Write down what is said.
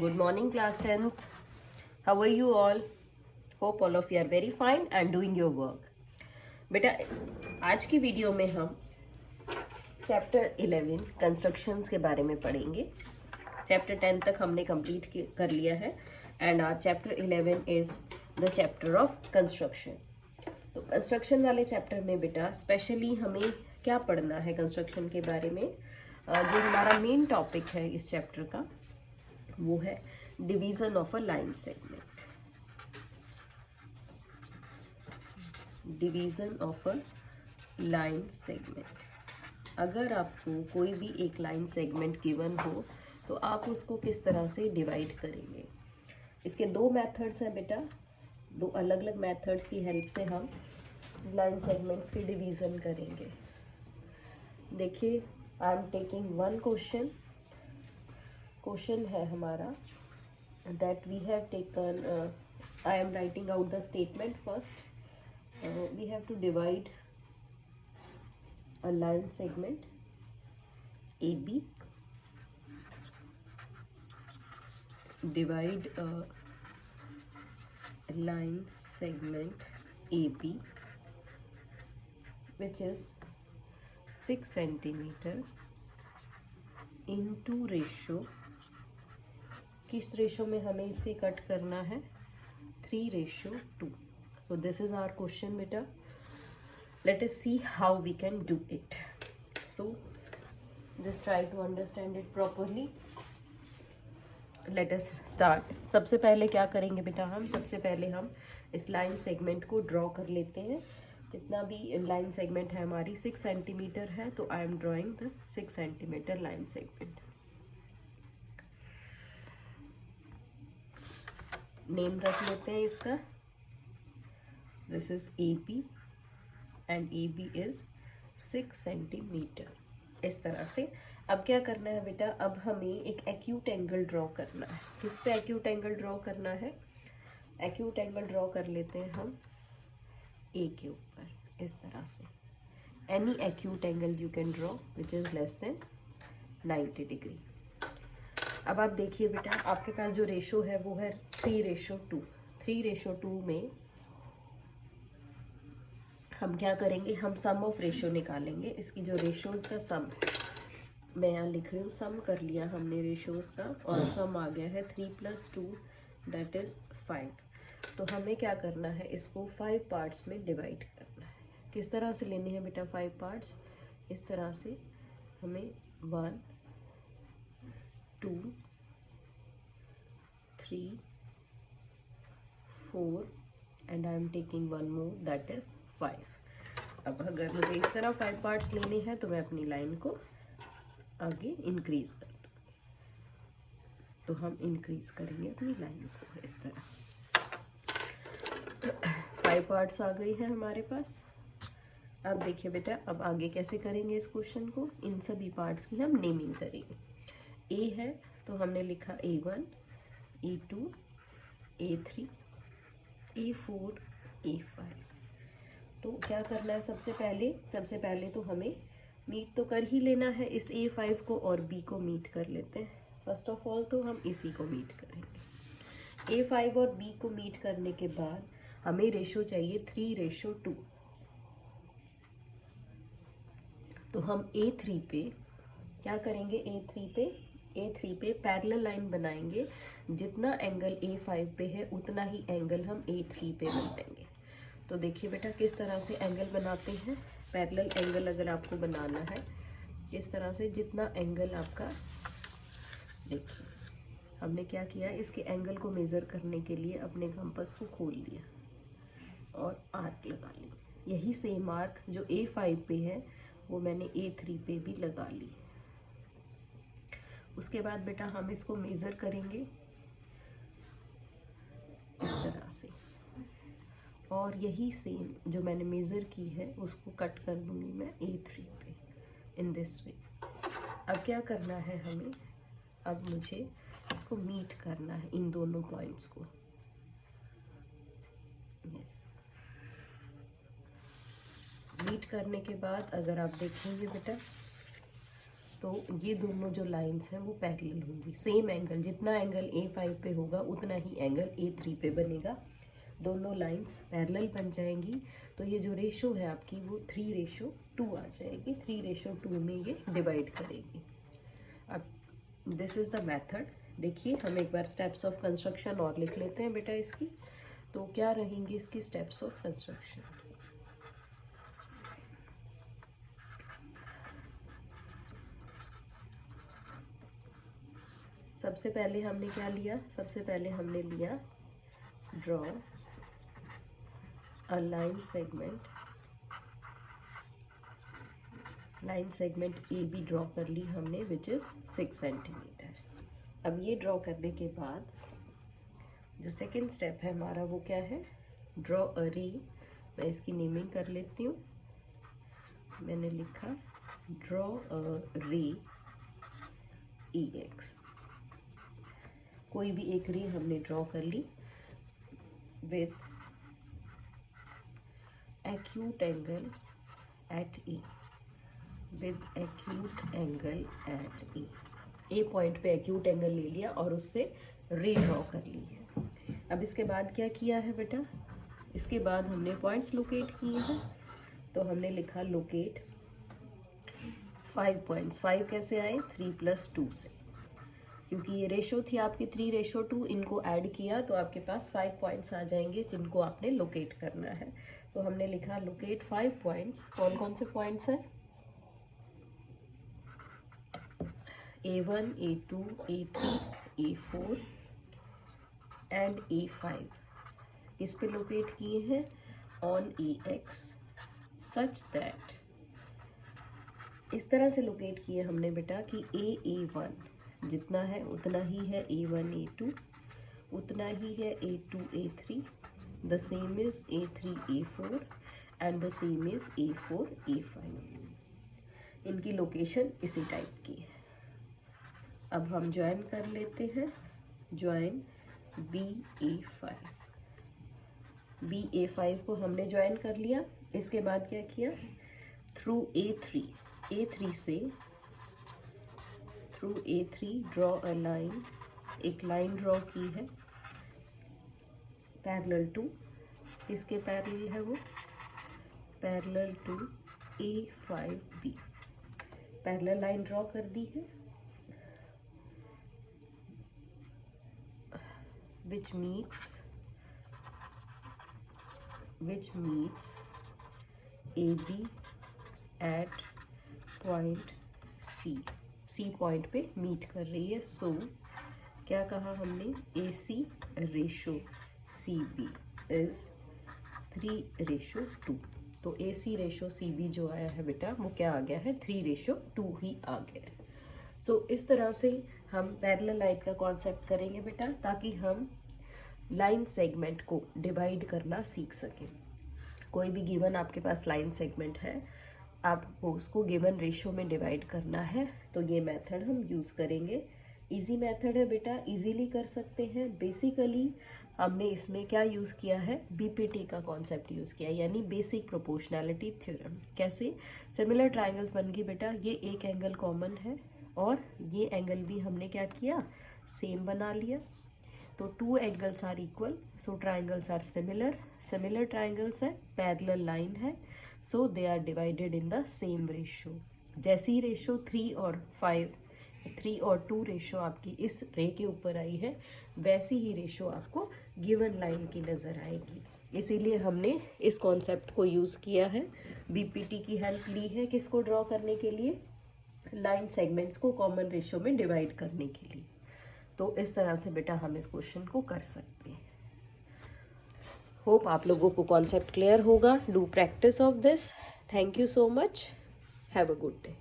Good morning, class 10th. How are you all? Hope all of you are very fine and doing your work. बेटा आज की video में हम chapter 11 constructions के बारे में पढ़ेंगे. चैप्टर 10 तक हमने कंप्लीट कर लिया है एंड आज chapter 11 is the chapter of construction. तो कंस्ट्रक्शन वाले चैप्टर में बेटा स्पेशली हमें क्या पढ़ना है कंस्ट्रक्शन के बारे में. जो हमारा मेन टॉपिक है इस चैप्टर का वो है division of a line segment. Division of a line segment. अगर आपको कोई भी एक लाइन सेगमेंट गिवन हो तो आप उसको किस तरह से डिवाइड करेंगे. इसके दो मेथड्स हैं बेटा. दो अलग अलग मेथड्स की हेल्प से हम लाइन सेगमेंट्स की डिवीज़न करेंगे. देखिए I am taking one question. Question है हमारा that we have taken. I am writing out the statement first. We have to divide a line segment AB. Divide a line segment AB which is 6 centimeter into ratio. किस ratio में हमें इसे cut करना है? 3:2. So this is our question बेटा. Let us see how we can do it. So just try to understand it properly. Let us start. सबसे पहले क्या करेंगे बेटा हम? सबसे पहले हम इस लाइन सेगमेंट को ड्रॉ कर लेते हैं. जितना भी लाइन सेगमेंट है हमारी 6 सेंटीमीटर है तो I am drawing the 6 centimetre line segment. Name रख लेते हैं इसका. This is AB and AB is 6 centimetre. इस तरह से अब क्या करना है बेटा? अब हमें एक एक्यूट एंगल ड्रॉ करना है. किस पे एक्यूट एंगल ड्रॉ करना है? एक्यूट एंगल ड्रॉ कर लेते हैं हम A के ऊपर. इस तरह से any acute angle you can draw which is less than 90 degree. अब आप देखिए बेटा आपके पास जो रेशो है वो है 3:2. 3:2 में हम क्या करेंगे? हम सम ऑफ रेशो निकालेंगे. इसकी जो रेशोज का सम है मैं यहाँ लिख रही हूँ. सम कर लिया हमने रेशोज का और सम आ गया है 3 + 2 दैट इज 5. तो हमें क्या करना है? इसको 5 पार्ट्स में डिवाइड करना है. किस तरह से लेने हैं बेटा 5 पार्ट्स? इस तरह से हमें 1 2 3 4 and I am taking one more that is 5. अब अगर मुझे इस तरह 5 पार्ट्स लेने हैं तो मैं अपनी लाइन को आगे इंक्रीज कर दूँ. तो हम इंक्रीज करेंगे अपनी लाइन को इस तरह. 5 पार्ट्स आ गई है हमारे पास. अब देखिए बेटा अब आगे कैसे करेंगे इस क्वेश्चन को? इन सभी पार्ट्स की हम नेमिंग करेंगे. ए है तो हमने लिखा A1 A2 A3 A4 A5. तो क्या करना है? सबसे पहले तो हमें मीट तो कर ही लेना है इस A5 को और B को मीट कर लेते हैं. फर्स्ट ऑफ ऑल तो हम इसी को मीट करेंगे. A5 और B को मीट करने के बाद हमें रेशो चाहिए 3:2. तो हम A3 पे क्या करेंगे? A3 पे पैरेलल लाइन बनाएंगे. जितना एंगल A5 पे है उतना ही एंगल हम A3 पे बनाएंगे. तो देखिए बेटा किस तरह से एंगल बनाते हैं. पैरेलल एंगल अगर आपको बनाना है इस तरह से जितना एंगल आपका, देखिए हमने क्या किया? इसके एंगल को मेज़र करने के लिए अपने कंपास को खोल लिया और आर्क लगा ली. यही सेम आर्क जो A5 पे है वो मैंने A3 पे भी लगा ली. उसके बाद बेटा हम इसको मेज़र करेंगे इस तरह से और यही सेम जो मैंने मेज़र की है उसको कट कर दूंगी मैं A3 पे इन दिस वे. अब क्या करना है हमें? अब मुझे इसको मीट करना है इन दोनों पॉइंट्स को. यस. मीट करने के बाद अगर आप देखेंगे बेटा तो ये दोनों जो लाइंस हैं वो पैरेलल होंगी, सेम एंगल, जितना एंगल A5 पे होगा उतना ही एंगल A3 पे बनेगा, दोनों लाइंस पैरेलल बन जाएंगी। तो ये जो रेशो है आपकी वो 3:2 आ जाएगी, 3:2 में ये डिवाइड करेगी। अब दिस इज़ द मेथड। देखिए हम एक बार स्टेप्स ऑफ कंस्ट्रक्शन और लिख लेते हैं बेटा इसकी। तो क्या रहेंगे इसकी स्टेप्स ऑफ कंस्ट्रक्शन? सबसे पहले हमने क्या लिया? सबसे पहले हमने लिया draw a line segment, line segment A B draw कर ली हमने विच इज़ 6 सेंटीमीटर। अब ये ड्रॉ करने के बाद जो सेकंड स्टेप है हमारा वो क्या है? ड्रॉ अ रे। मैं इसकी नेमिंग कर लेती हूँ। मैंने लिखा ड्रॉ अ रे EX। कोई भी एक रे हमने ड्रॉ कर ली with acute angle at E, with acute angle at A point पे एक्यूट एंगल ले लिया और उससे रे ड्रॉ कर ली है। अब इसके बाद क्या किया है बेटा? इसके बाद हमने पॉइंट्स लोकेट किए हैं। तो हमने लिखा लोकेट 5 पॉइंट्स। 5 कैसे आए? 3+2 से, क्योंकि ये रेशो थी आपकी 3:2, इनको ऐड किया तो आपके पास 5 पॉइंट्स आ जाएंगे जिनको आपने लोकेट करना है। तो हमने लिखा लोकेट 5 पॉइंट्स। कौन कौन से पॉइंट्स हैं? A1, A2, A3, A4 and A5 किस पे लोकेट किए हैं? ऑन EX सच दैट, इस तरह से लोकेट किए हमने बेटा कि A1 जितना है उतना ही है A1, A2, उतना ही है A2, A3, the same is A3, A4 and the same is A4, A5। इनकी लोकेशन इसी टाइप की है। अब हम ज्वाइन कर लेते हैं। Join BA5। BA5 को हमने ज्वाइन कर लिया। इसके बाद क्या किया? थ्रू A3, A3 से through A3 draw a line, एक लाइन ड्रॉ की है पैरेलल टू, किसके पैरेलल है वो? Parallel to A5B। Parallel line draw कर दी है which meets AB at point C point पे मीट कर रही है। सो क्या कहा हमने? AC ratio CB is 3:2। तो AC रेशो CB जो आया है बेटा वो क्या आ गया है? 3:2 ही आ गया है। सो इस तरह से हम पैरेलल लाइन का कॉन्सेप्ट करेंगे बेटा, ताकि हम लाइन सेगमेंट को डिवाइड करना सीख सकें। कोई भी गिवन आपके पास लाइन सेगमेंट है, आपको उसको गिवन रेशो में डिवाइड करना है, तो ये मेथड हम यूज़ करेंगे। इजी मेथड है बेटा, इजीली कर सकते हैं। बेसिकली हमने इसमें क्या यूज़ किया है? BPT का कॉन्सेप्ट यूज़ किया है, यानी बेसिक प्रोपोर्शनैलिटी थ्योरम। कैसे? सिमिलर ट्राइंगल्स बन गई बेटा, ये एक एंगल कॉमन है और ये एंगल भी हमने क्या किया? सेम बना लिया। तो 2 angles are equal, so triangles are similar. Similar triangles है, पैरेलल लाइन है, so they are divided in the same ratio. जैसी ही रेशो 3 और 2 रेशो आपकी इस रे के ऊपर आई है, वैसी ही रेशो आपको गिवन लाइन की नज़र आएगी। इसीलिए हमने इस कॉन्सेप्ट को यूज़ किया है, BPT की हेल्प ली है। किसको ड्रॉ करने के लिए? लाइन सेगमेंट्स को कॉमन रेशो में डिवाइड करने के लिए। तो इस तरह से बेटा हम इस क्वेश्चन को कर सकते हैं। होप आप लोगों को कॉन्सेप्ट क्लियर होगा। Do practice of this. Thank you so much. Have a good day.